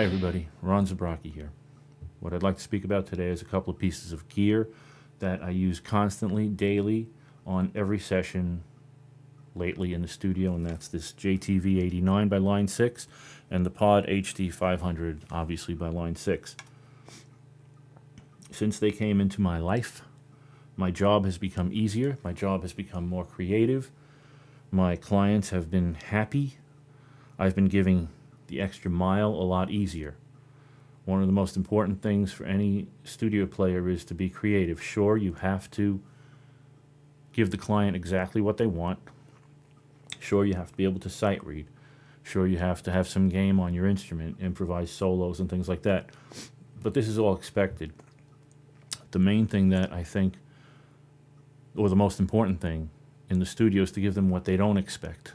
Hi everybody, Ron Zabrocki here. What I'd like to speak about today is a couple of pieces of gear that I use constantly, daily, on every session lately in the studio, and that's this JTV-89 by line 6 and the Pod HD500, obviously by line 6. Since they came into my life, my job has become easier, my job has become more creative, my clients have been happy, I've been giving the extra mile a lot easier. One of the most important things for any studio player is to be creative. Sure, you have to give the client exactly what they want. Sure, you have to be able to sight read. Sure, you have to have some game on your instrument, improvise solos and things like that. But this is all expected. The main thing that I think, or the most important thing in the studio, is to give them what they don't expect.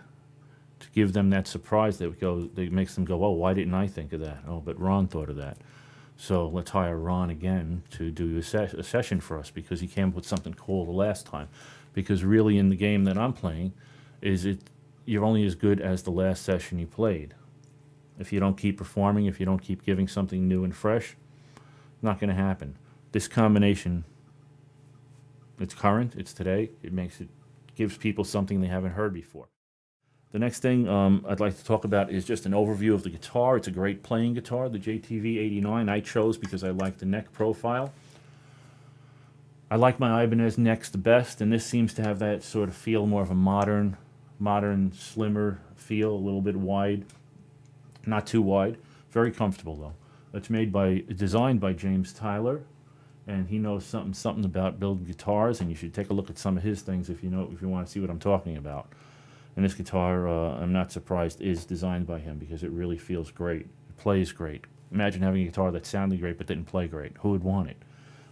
To give them that surprise that makes them go, oh, why didn't I think of that? Oh, but Ron thought of that. So let's hire Ron again to do a session for us because he came up with something cool the last time. Because really in the game that I'm playing, you're only as good as the last session you played. If you don't keep performing, if you don't keep giving something new and fresh, not going to happen. This combination, it's current, it's today, gives people something they haven't heard before. The next thing I'd like to talk about is just an overview of the guitar. It's a great playing guitar, the JTV-89. I chose because I like the neck profile. I like my Ibanez necks the best, and this seems to have that sort of feel, more of a modern, slimmer feel, a little bit wide. Not too wide. Very comfortable, though. It's designed by James Tyler, and he knows something about building guitars, and you should take a look at some of his things if you want to see what I'm talking about. And this guitar, I'm not surprised, is designed by him because it really feels great. It plays great. Imagine having a guitar that sounded great but didn't play great. Who would want it?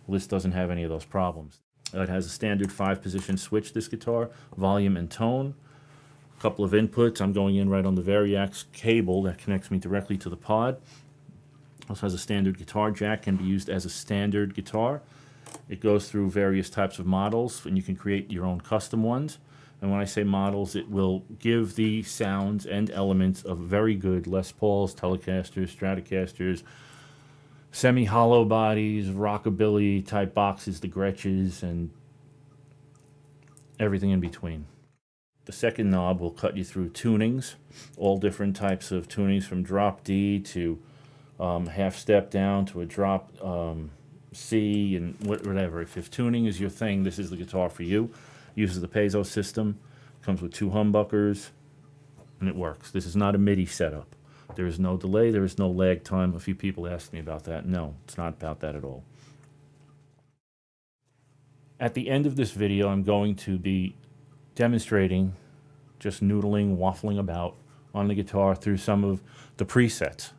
Well, this doesn't have any of those problems. It has a standard 5-position switch, this guitar, volume and tone. A couple of inputs. I'm going in right on the Variax cable that connects me directly to the pod. Also has a standard guitar jack, can be used as a standard guitar. It goes through various types of models, and you can create your own custom ones. And when I say models, it will give the sounds and elements of very good Les Pauls, Telecasters, Stratocasters, semi-hollow bodies, rockabilly type boxes, the Gretches, and everything in between. The second knob will cut you through tunings, all different types of tunings, from drop D to half step down to a drop C and whatever. If tuning is your thing, this is the guitar for you. Uses the piezo system, comes with 2 humbuckers, and it works. This is not a MIDI setup. There is no delay, there is no lag time. A few people asked me about that. No, it's not about that at all. At the end of this video, I'm going to be demonstrating, just noodling, waffling about on the guitar through some of the presets.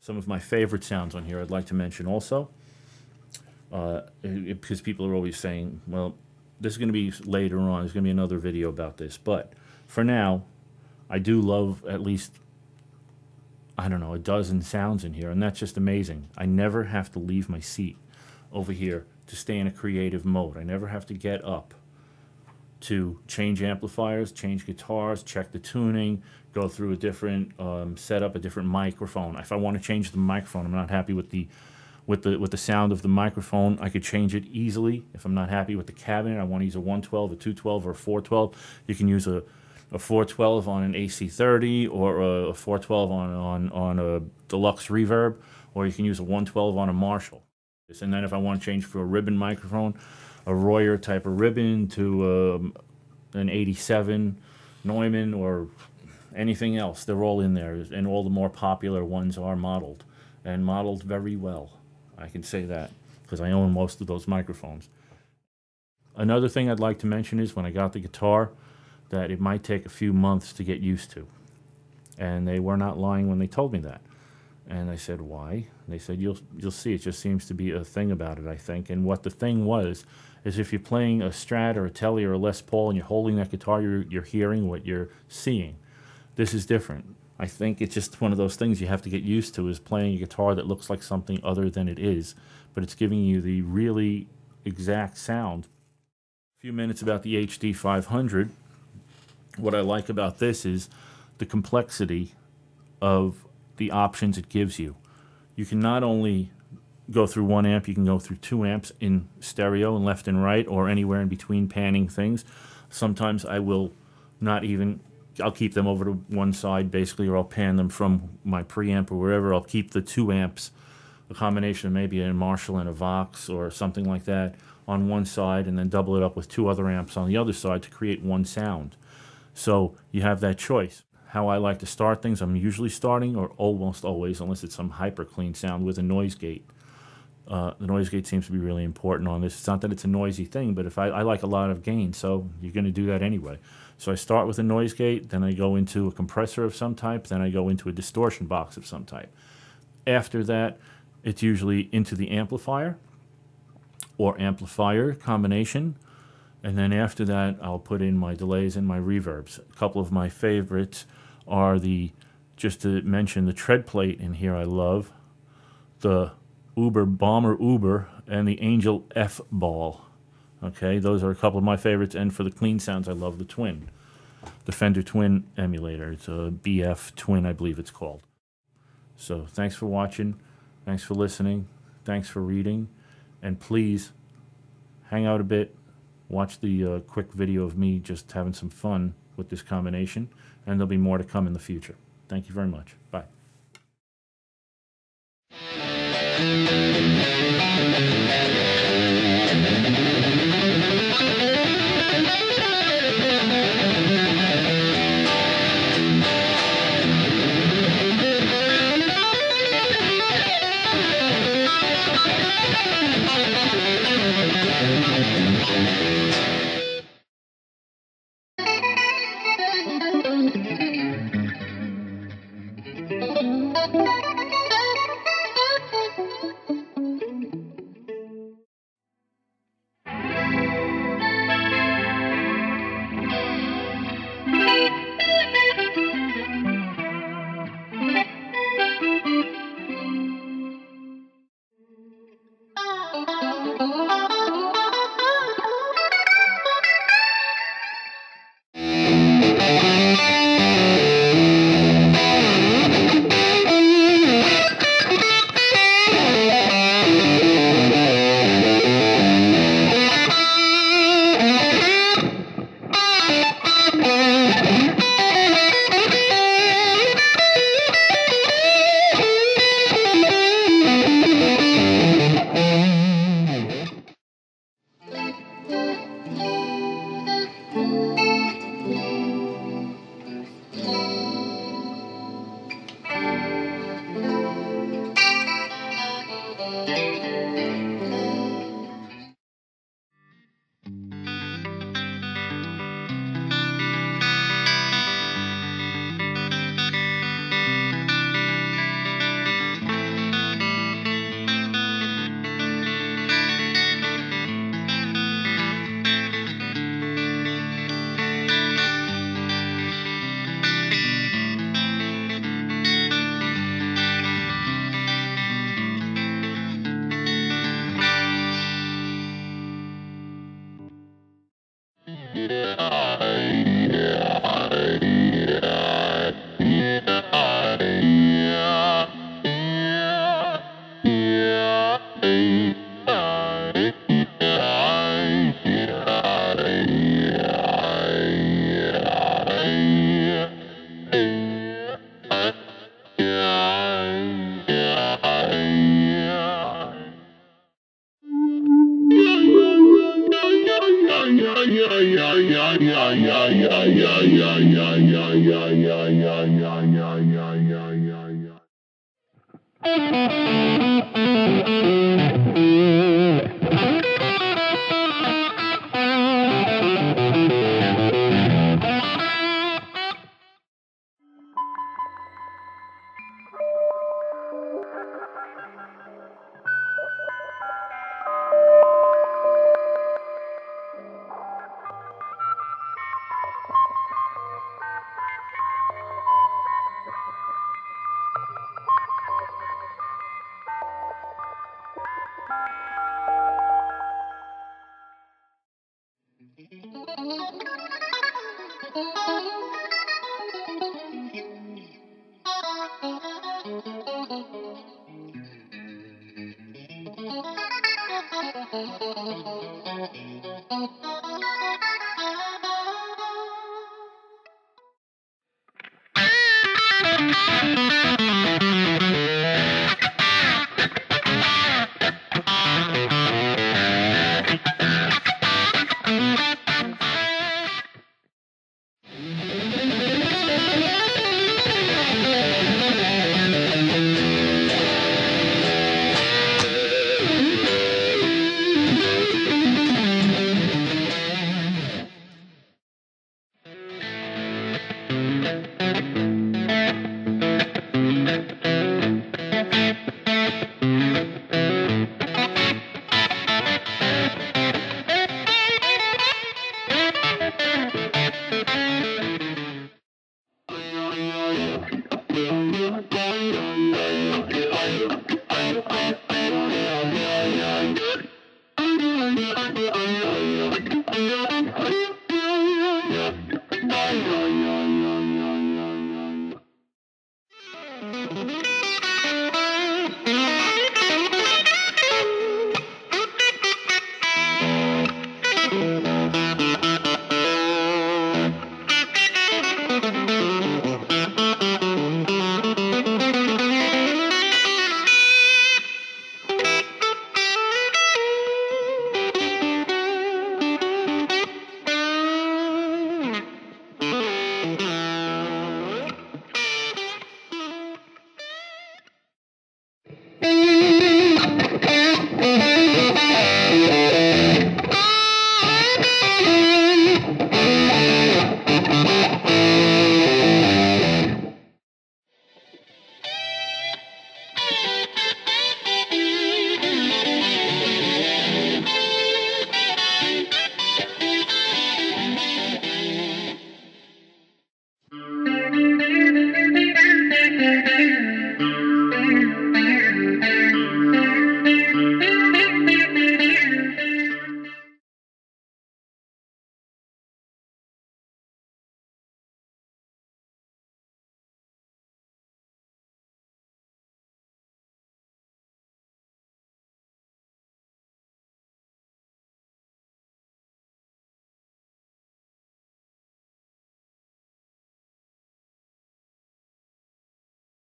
Some of my favorite sounds on here I'd like to mention also, because people are always saying, well, this is going to be later on. There's going to be another video about this. But for now, I do love at least, I don't know, a dozen sounds in here. And that's just amazing. I never have to leave my seat over here to stay in a creative mode. I never have to get up to change amplifiers, change guitars, check the tuning, go through a different setup, a different microphone. If I want to change the microphone, I'm not happy with the sound of the microphone, I could change it easily. If I'm not happy with the cabinet, I want to use a 112, a 212, or a 412. You can use a 412 on an AC30 or a 412 on a deluxe reverb, or you can use a 112 on a Marshall. And then if I want to change for a ribbon microphone, a Royer type of ribbon to an 87 Neumann or anything else, they're all in there. And all the more popular ones are modeled, and modeled very well. I can say that because I own most of those microphones. Another thing I'd like to mention is when I got the guitar, that it might take a few months to get used to. And they were not lying when they told me that. And I said, why? And they said, you'll see, it just seems to be a thing about it, I think. And what the thing was, is if you're playing a Strat or a Tele or a Les Paul and you're holding that guitar, you're hearing what you're seeing. This is different. I think it's just one of those things you have to get used to, is playing a guitar that looks like something other than it is, but it's giving you the really exact sound. A few minutes about the HD500. What I like about this is the complexity of the options it gives you. You can not only go through 1 amp, you can go through 2 amps in stereo and left and right, or anywhere in between panning things. Sometimes I will not even, I'll keep them over to one side basically, or I'll pan them from my preamp or wherever. I'll keep the 2 amps, a combination of maybe a Marshall and a Vox or something like that, on one side, and then double it up with 2 other amps on the other side to create one sound. So you have that choice. How I like to start things, I'm usually starting, or almost always, unless it's some hyper clean sound, with a noise gate. The noise gate seems to be really important on this. It's not that it's a noisy thing, but if I like a lot of gain, so you're going to do that anyway. So I start with a noise gate, then I go into a compressor of some type, then I go into a distortion box of some type. After that, it's usually into the amplifier or amplifier combination, and then after that, I'll put in my delays and my reverbs. A couple of my favorites are just to mention, the tread plate in here I love, the Bomber Uber, and the Angel F Ball. Okay, those are a couple of my favorites, and for the clean sounds, I love the Twin. The Fender Twin emulator. It's a BF Twin, I believe it's called. So thanks for watching, thanks for listening, thanks for reading, and please hang out a bit, watch the quick video of me just having some fun with this combination, and there'll be more to come in the future. Thank you very much. Bye.